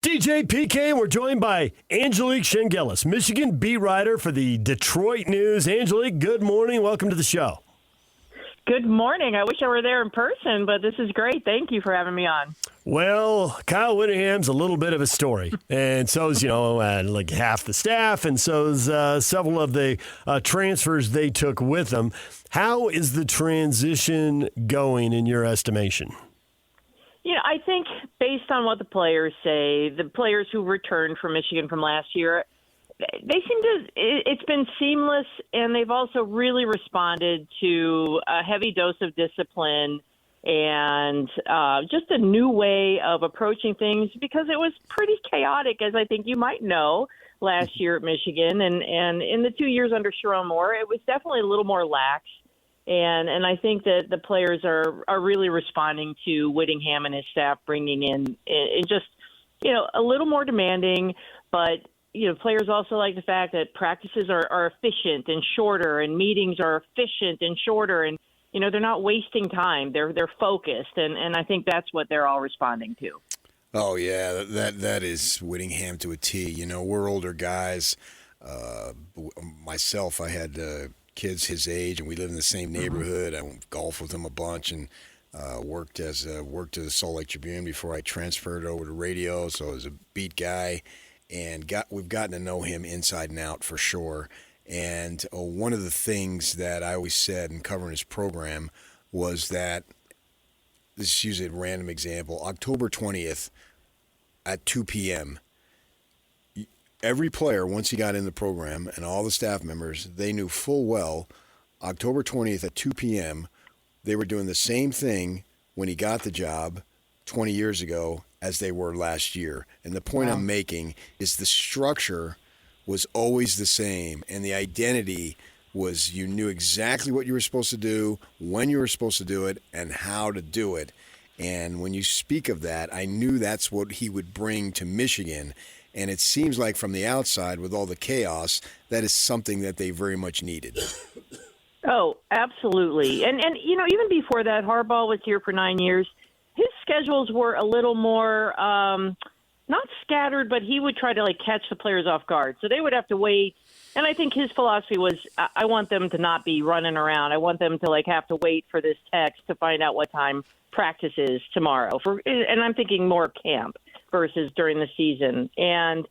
DJ PK, and we're joined by Angelique Chengelis, Michigan beat writer for the Detroit News. Angelique, good morning. Welcome to the show. Good morning. I wish I were there in person, but this is great. Thank you for having me on. Well, Kyle Whittingham's a little bit of a story, and so's, like half the staff, and so's several of the transfers they took with them. How is the transition going in your estimation? I think based on what the players say, the players who returned from Michigan from last year, they seem to, it's been seamless, and they've also really responded to a heavy dose of discipline and just a new way of approaching things, because it was pretty chaotic, as I think you might know, last year at Michigan. And in the 2 years under Sharon Moore, it was definitely a little more lax. And I think that the players are really responding to Whittingham and his staff bringing in just, a little more demanding. But, players also like the fact that practices are efficient and shorter, and meetings are efficient and shorter. And, they're not wasting time. They're focused. And I think that's what they're all responding to. Oh, yeah, that is Whittingham to a T. We're older guys. Myself, I had kids his age, and we lived in the same neighborhood. I went golf with him a bunch, and worked at the Salt Lake Tribune before I transferred over to radio. So I was a beat guy, and we've gotten to know him inside and out for sure. And one of the things that I always said in covering his program was that, this is usually a random example, October 20th at 2 p.m., every player, once he got in the program, and all the staff members, they knew full well October 20th at 2 p.m., they were doing the same thing when he got the job 20 years ago as they were last year. And the point I'm making is the structure was always the same, and the identity was, you knew exactly what you were supposed to do, when you were supposed to do it, and how to do it. And when you speak of that, I knew that's what he would bring to Michigan. And it seems like from the outside, with all the chaos, that is something that they very much needed. Oh, absolutely. And even before that, Harbaugh was here for 9 years. His schedules were a little more not scattered, but he would try to catch the players off guard. So they would have to wait. And I think his philosophy was, I want them to not be running around. I want them to have to wait for this text to find out what time practice is tomorrow. And I'm thinking more camp versus during the season. And,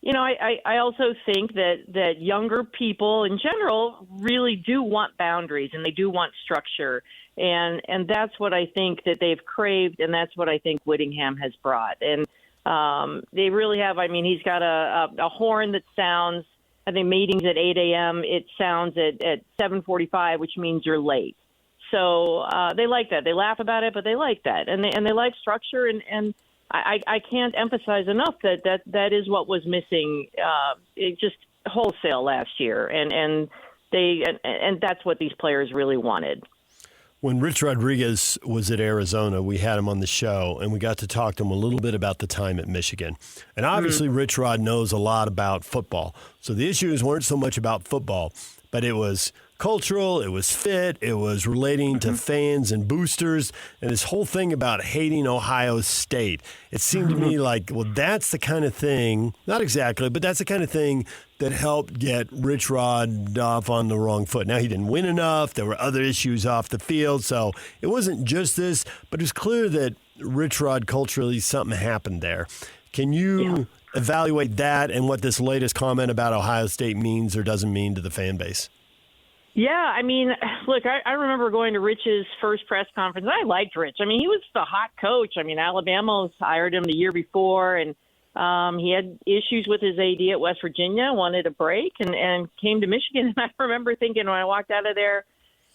I also think that younger people in general really do want boundaries, and they do want structure. And that's what I think that they've craved, and that's what I think Whittingham has brought. And they really have, he's got a horn that sounds, I think meetings at 8 a.m., it sounds at 7:45, which means you're late. So they like that. They laugh about it, but they like that. And they like structure, and I can't emphasize enough that is what was missing just wholesale last year, and that's what these players really wanted. When Rich Rodriguez was at Arizona, we had him on the show, and we got to talk to him a little bit about the time at Michigan. And obviously, Rich Rod knows a lot about football. So the issues weren't so much about football, but it was cultural, it was fit, it was relating to fans and boosters, and this whole thing about hating Ohio State. It seemed to me like, well, that's the kind of thing, not exactly, but that's the kind of thing that helped get Rich Rod off on the wrong foot. Now, he didn't win enough. There were other issues off the field, so it wasn't just this, but it was clear that Rich Rod culturally something happened there. Can you evaluate that and what this latest comment about Ohio State means or doesn't mean to the fan base? Yeah, look, I remember going to Rich's first press conference. I liked Rich. He was the hot coach. Alabama hired him the year before, and he had issues with his AD at West Virginia, wanted a break, and came to Michigan. And I remember thinking when I walked out of there,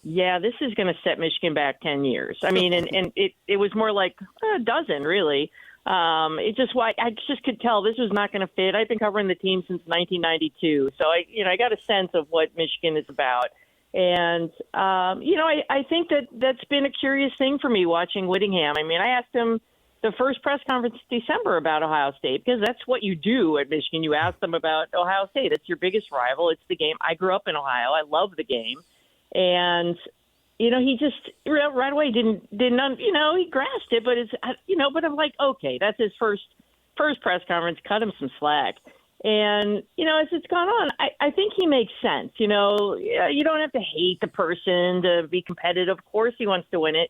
yeah, this is going to set Michigan back 10 years. And it was more like a dozen, really. I just could tell this was not going to fit. I've been covering the team since 1992, so I got a sense of what Michigan is about. And, I think that's been a curious thing for me watching Whittingham. I asked him the first press conference in December about Ohio State, because that's what you do at Michigan. You ask them about Ohio State. It's your biggest rival. It's the game. I grew up in Ohio. I love the game. And, he just right away didn't he grasped it, but but I'm like, okay, that's his first first press conference, cut him some slack. And, as it's gone on, I think he makes sense. You don't have to hate the person to be competitive. Of course he wants to win it.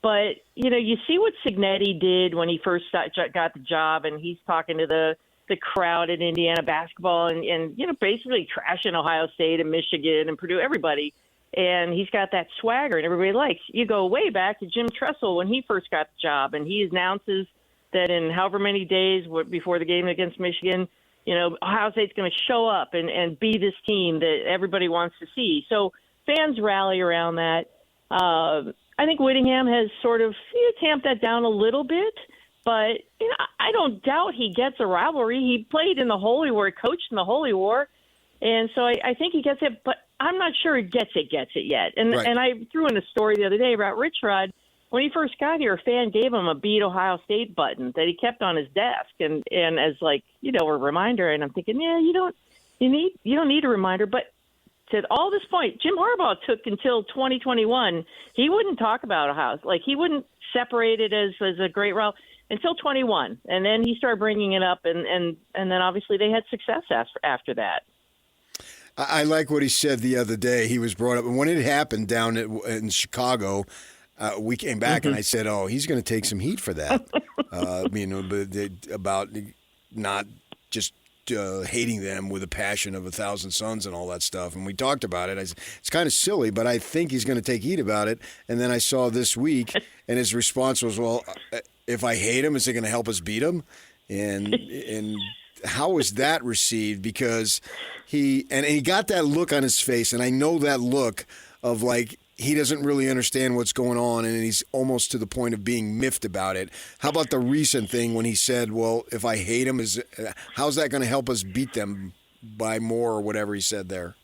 But, you see what Cignetti did when he first got the job, and he's talking to the crowd at Indiana basketball and basically trashing Ohio State and Michigan and Purdue, everybody. And he's got that swagger and everybody likes. You go way back to Jim Tressel when he first got the job, and he announces that in however many days before the game against Michigan, Ohio State's going to show up and be this team that everybody wants to see. So fans rally around that. I think Whittingham has sort of tamped that down a little bit, but I don't doubt he gets a rivalry. He played in the Holy War, he coached in the Holy War, and so I think he gets it, but I'm not sure he gets it yet. And right. And I threw in a story the other day about Rich Rod. When he first got here, a fan gave him a Beat Ohio State button that he kept on his desk, and as a reminder. And I'm thinking, you don't need a reminder. But to all this point, Jim Harbaugh took until 2021. He wouldn't talk about Ohio, he wouldn't separate it as a great rival until 21, and then he started bringing it up, and then obviously they had success after that. I like what he said the other day. He was brought up, and when it happened down in Chicago. We came back and I said, "Oh, he's going to take some heat for that." About not just hating them with a passion of 1,000 suns and all that stuff. And we talked about it. I said, it's kind of silly, but I think he's going to take heat about it. And then I saw this week, and his response was, "Well, if I hate him, is it going to help us beat him?" And how was that received? Because he got that look on his face, and I know that look of he doesn't really understand what's going on, and he's almost to the point of being miffed about it. How about the recent thing when he said, "Well, if I hate him, how's that going to help us beat them by more," or whatever he said there?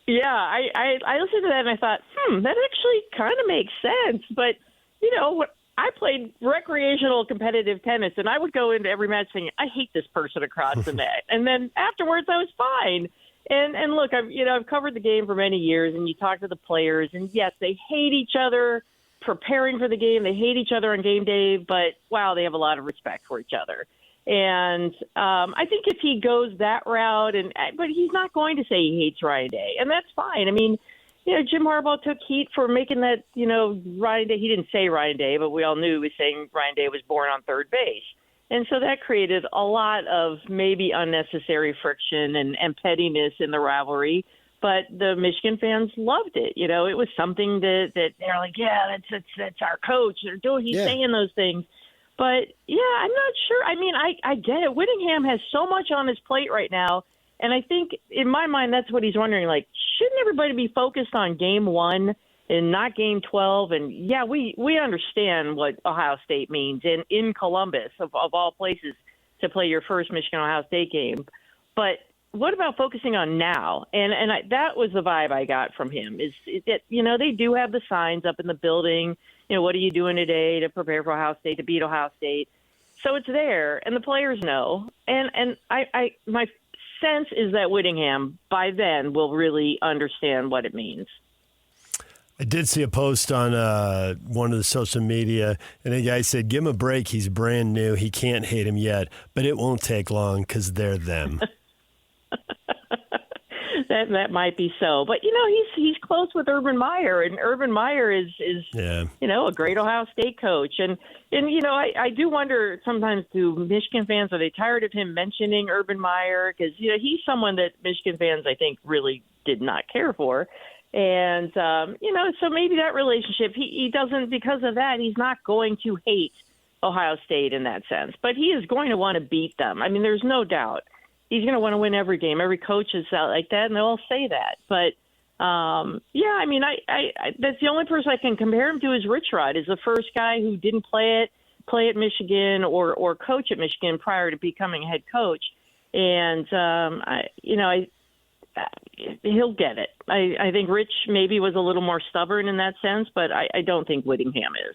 Yeah, I listened to that and I thought, that actually kind of makes sense. But I played recreational competitive tennis, and I would go into every match saying, "I hate this person across the net," and then afterwards I was fine. And look, I've covered the game for many years, and you talk to the players, and yes, they hate each other preparing for the game. They hate each other on game day, but wow, they have a lot of respect for each other. And I think if he goes that route, but he's not going to say he hates Ryan Day, and that's fine. I mean, Jim Harbaugh took heat for making that, Ryan Day. He didn't say Ryan Day, but we all knew he was saying Ryan Day was born on third base. And so that created a lot of maybe unnecessary friction and pettiness in the rivalry. But the Michigan fans loved it. It was something that they're like, yeah, that's our coach. He's saying those things. But, yeah, I'm not sure. I mean, I get it. Whittingham has so much on his plate right now. And I think in my mind, that's what he's wondering. Shouldn't everybody be focused on game 1 and not game 12? And, yeah, we understand what Ohio State means in Columbus, of all places, to play your first Michigan-Ohio State game. But what about focusing on now? And that was the vibe I got from him, is that, they do have the signs up in the building. What are you doing today to prepare for Ohio State, to beat Ohio State? So it's there, and the players know. And my sense is that Whittingham, by then, will really understand what it means. I did see a post on one of the social media, and a guy said, "Give him a break. He's brand new. He can't hate him yet, but it won't take long because they're them." That might be so, but he's close with Urban Meyer, and Urban Meyer is a great Ohio State coach, and I do wonder sometimes, do Michigan fans, are they tired of him mentioning Urban Meyer, because he's someone that Michigan fans I think really did not care for. And, so maybe that relationship, he doesn't, because of that, he's not going to hate Ohio State in that sense. But he is going to want to beat them. I mean, there's no doubt. He's going to want to win every game. Every coach is out like that, and they'll all say that. But, I mean, I that's the only person I can compare him to is Rich Rod, is the first guy who didn't play at Michigan or coach at Michigan prior to becoming a head coach. And, he'll get it. I think Rich maybe was a little more stubborn in that sense, but I don't think Whittingham is.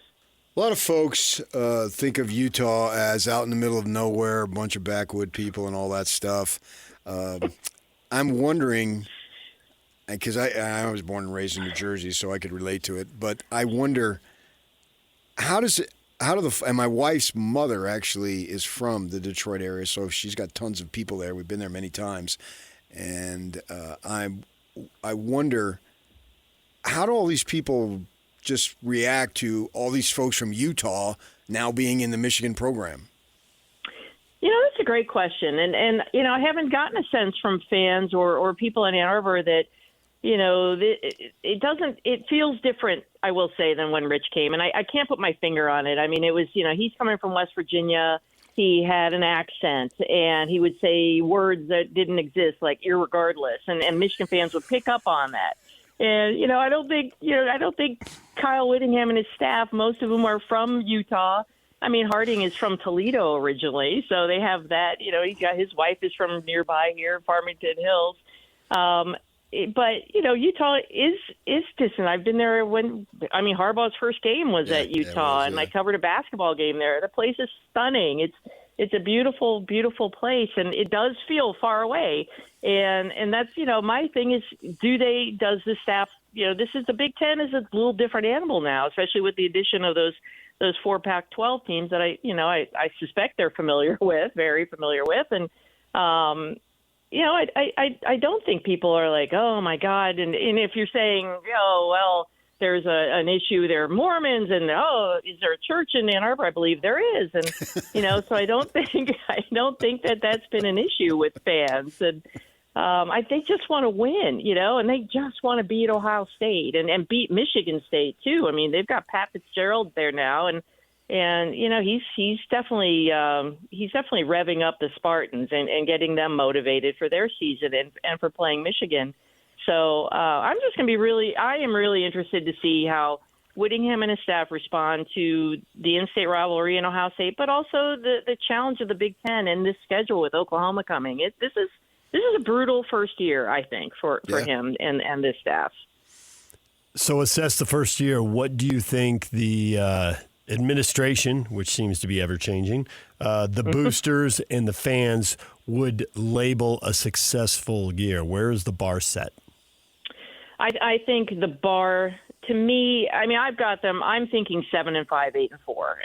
A lot of folks think of Utah as out in the middle of nowhere, a bunch of backwood people and all that stuff. I'm wondering, because I was born and raised in New Jersey, so I could relate to it, but I wonder, how does and my wife's mother actually is from the Detroit area, so she's got tons of people there. We've been there many times, and I wonder, how do all these people just react to all these folks from Utah now being in the Michigan program? That's a great question, and I haven't gotten a sense from fans or people in Ann Arbor that. It feels different, I will say, than when Rich came. And I can't put my finger on it. I mean, it was, he's coming from West Virginia. He had an accent and he would say words that didn't exist, like irregardless. And Michigan fans would pick up on that. And, I don't think Kyle Whittingham and his staff, most of them are from Utah. I mean, Harding is from Toledo originally. So they have that, his wife is from nearby here, Farmington Hills. But, Utah is distant. I've been there Harbaugh's first game was at Utah, and I covered a basketball game there. The place is stunning. It's a beautiful, beautiful place, and it does feel far away. And that's, my thing is, does the staff, this is the Big Ten is a little different animal now, especially with the addition of those 4 Pac-12 teams that I suspect they're very familiar with. And, I don't think people are like, oh, my God. And if you're saying, there's an issue, there are Mormons, and, is there a church in Ann Arbor? I believe there is. And, so I don't think that that's been an issue with fans. And they just want to win, and they just want to beat Ohio State and beat Michigan State, too. I mean, they've got Pat Fitzgerald there now, and he's definitely revving up the Spartans and getting them motivated for their season and for playing Michigan. So I'm just going to be I am really interested to see how Whittingham and his staff respond to the in-state rivalry in Ohio State, but also the challenge of the Big Ten and this schedule with Oklahoma coming. This is a brutal first year, I think, for him and this staff. So assess the first year. What do you think the administration, which seems to be ever-changing, the boosters and the fans would label a successful year? Where is the bar set? I think the bar, to me, I've got them. I'm thinking 7-5, 8-4,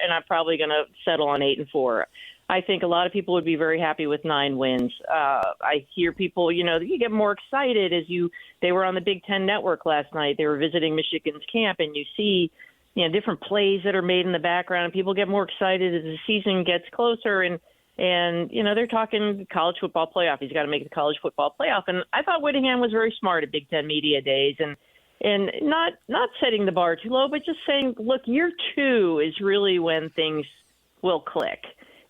and I'm probably going to settle on 8-4. I think a lot of people would be very happy with 9 wins. I hear people, you get more excited they were on the Big Ten Network last night. They were visiting Michigan's camp, and you see different plays that are made in the background, and people get more excited as the season gets closer. And they're talking college football playoff. He's got to make the college football playoff. And I thought Whittingham was very smart at Big Ten Media Days and not setting the bar too low, but just saying, look, year 2 is really when things will click.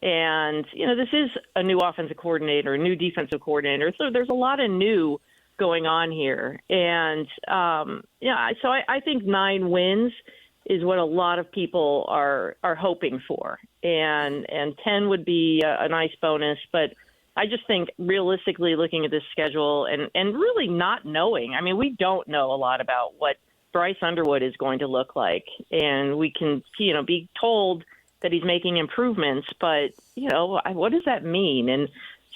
And, this is a new offensive coordinator, a new defensive coordinator. So there's a lot of new going on here. And, so I think 9 wins is what a lot of people are hoping for. And 10 would be a nice bonus. But I just think realistically looking at this schedule and really not knowing, we don't know a lot about what Bryce Underwood is going to look like. And we can, be told that he's making improvements, but, what does that mean? And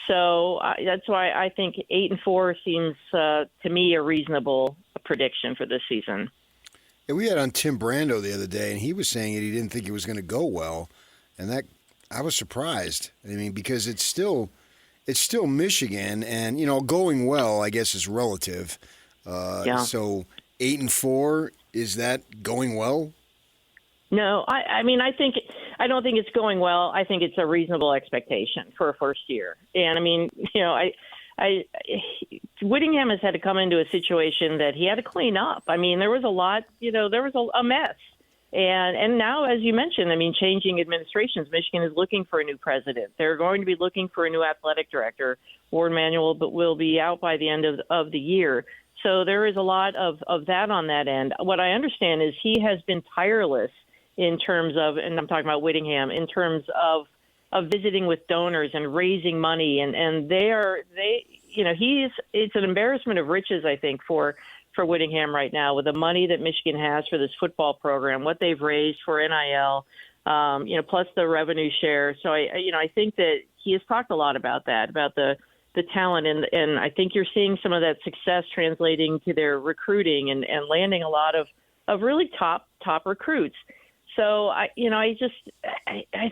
so that's why I think 8-4 seems to me a reasonable prediction for this season. Yeah, we had on Tim Brando the other day, and he was saying that he didn't think it was going to go well, and that I was surprised. Because it's still Michigan, and going well, I guess, is relative. So 8-4, is that going well? No, I don't think it's going well. I think it's a reasonable expectation for a first year, and Whittingham has had to come into a situation that he had to clean up. There was a lot, there was a mess. And now, as you mentioned, changing administrations, Michigan is looking for a new president. They're going to be looking for a new athletic director. Ward Manuel will be out by the end of the year. So there is a lot of that on that end. What I understand is he has been tireless in terms of, and I'm talking about Whittingham, in terms of visiting with donors and raising money, and it's an embarrassment of riches, I think, for Whittingham right now with the money that Michigan has for this football program, what they've raised for NIL, plus the revenue share. So I think that he has talked a lot about that, about the talent, and I think you're seeing some of that success translating to their recruiting and landing a lot of really top recruits. So I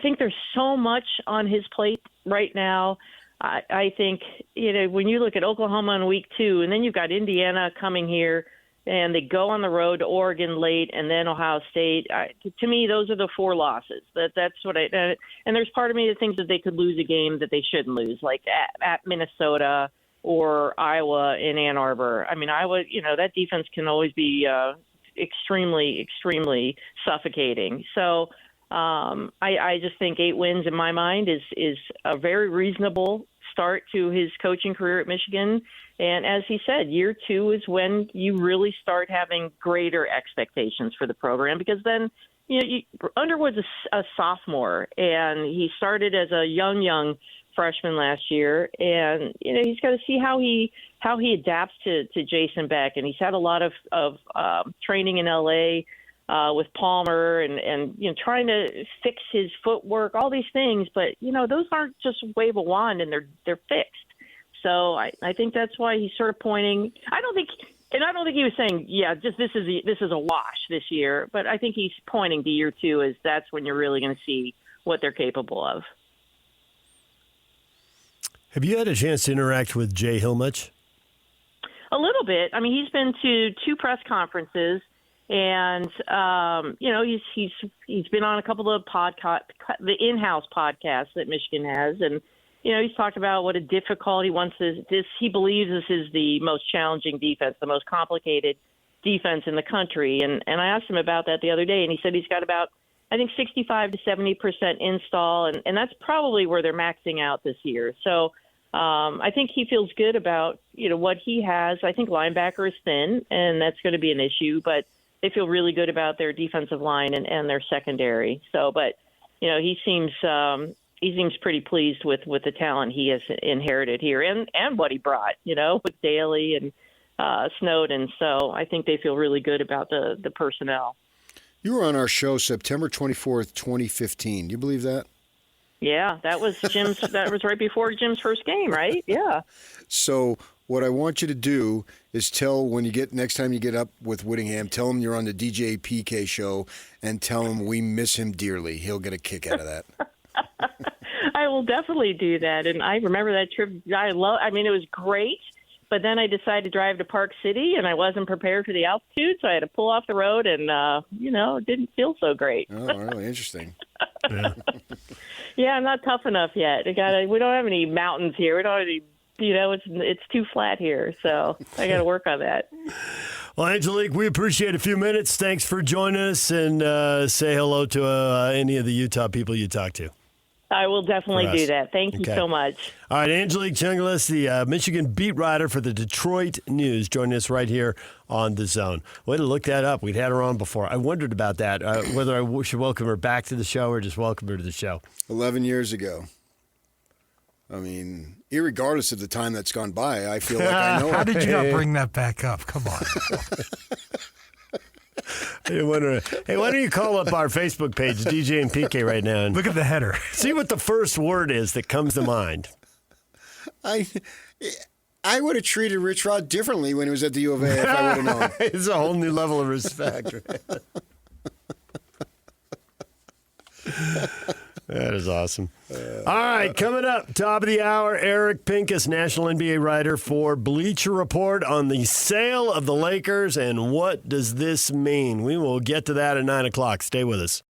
think there's so much on his plate right now. I think, when you look at Oklahoma in week 2, and then you've got Indiana coming here, and they go on the road to Oregon late, and then Ohio State. To me, those are the 4 losses. That's what and there's part of me that thinks that they could lose a game that they shouldn't lose, like at Minnesota or Iowa in Ann Arbor. I mean, Iowa, that defense can always be extremely, extremely suffocating. So I just think 8 wins in my mind is a very reasonable start to his coaching career at Michigan. And as he said, year 2 is when you really start having greater expectations for the program, because then, Underwood's a sophomore, and he started as a young freshman last year, and he's got to see how he adapts to Jason Beck, and he's had a lot of training in LA with Palmer and trying to fix his footwork, all these things, but those aren't just wave a wand and they're fixed. So I think that's why he's sort of pointing. I don't think he was saying, just this is a wash this year, but I think he's pointing to year 2 as that's when you're really going to see what they're capable of. Have you had a chance to interact with Jay Hill much? A little bit. I mean, he's been to 2 press conferences, and he's been on a couple of the in-house podcasts that Michigan has, and he's talked about what a difficult he wants this. He believes this is the most challenging defense, the most complicated defense in the country, and I asked him about that the other day, and he said he's got about, I think, 65 to 70% install, and that's probably where they're maxing out this year. So I think he feels good about what he has. I think linebacker is thin, and that's going to be an issue, but they feel really good about their defensive line and their secondary. So, but he seems pretty pleased with the talent he has inherited here and what he brought, with Daly and Snowden. So I think they feel really good about the personnel. You were on our show September 24th, 2015. Do you believe that? Yeah, that was Jim's. That was right before Jim's first game, right? Yeah. So what I want you to do is next time you get up with Whittingham, tell him you're on the DJ PK show and tell him we miss him dearly. He'll get a kick out of that. I will definitely do that. And I remember that trip. It was great. But then I decided to drive to Park City, and I wasn't prepared for the altitude, so I had to pull off the road, and, it didn't feel so great. Oh, really interesting. Yeah. Yeah, I'm not tough enough yet. We don't have any mountains here. We don't have any, it's too flat here, so I got to work on that. Well, Angelique, we appreciate a few minutes. Thanks for joining us, and say hello to any of the Utah people you talk to. I will definitely do that. Thank you so much. All right, Angelique Chengelis, the Michigan beat writer for the Detroit News, joining us right here on The Zone. Way to look that up. We'd had her on before. I wondered about that, whether I should welcome her back to the show or just welcome her to the show. 11 years ago. I mean, irregardless of the time that's gone by, I feel like I know her. How did you not bring that back up? Come on. Hey, why don't you call up our Facebook page, DJ and PK, right now, and look at the header. See what the first word is that comes to mind. I would have treated Rich Rod differently when he was at the U of A if I would have known. It's a whole new level of respect. That is awesome. All right, coming up, top of the hour, Eric Pincus, national NBA writer for Bleacher Report on the sale of the Lakers and what does this mean. We will get to that at 9 o'clock. Stay with us.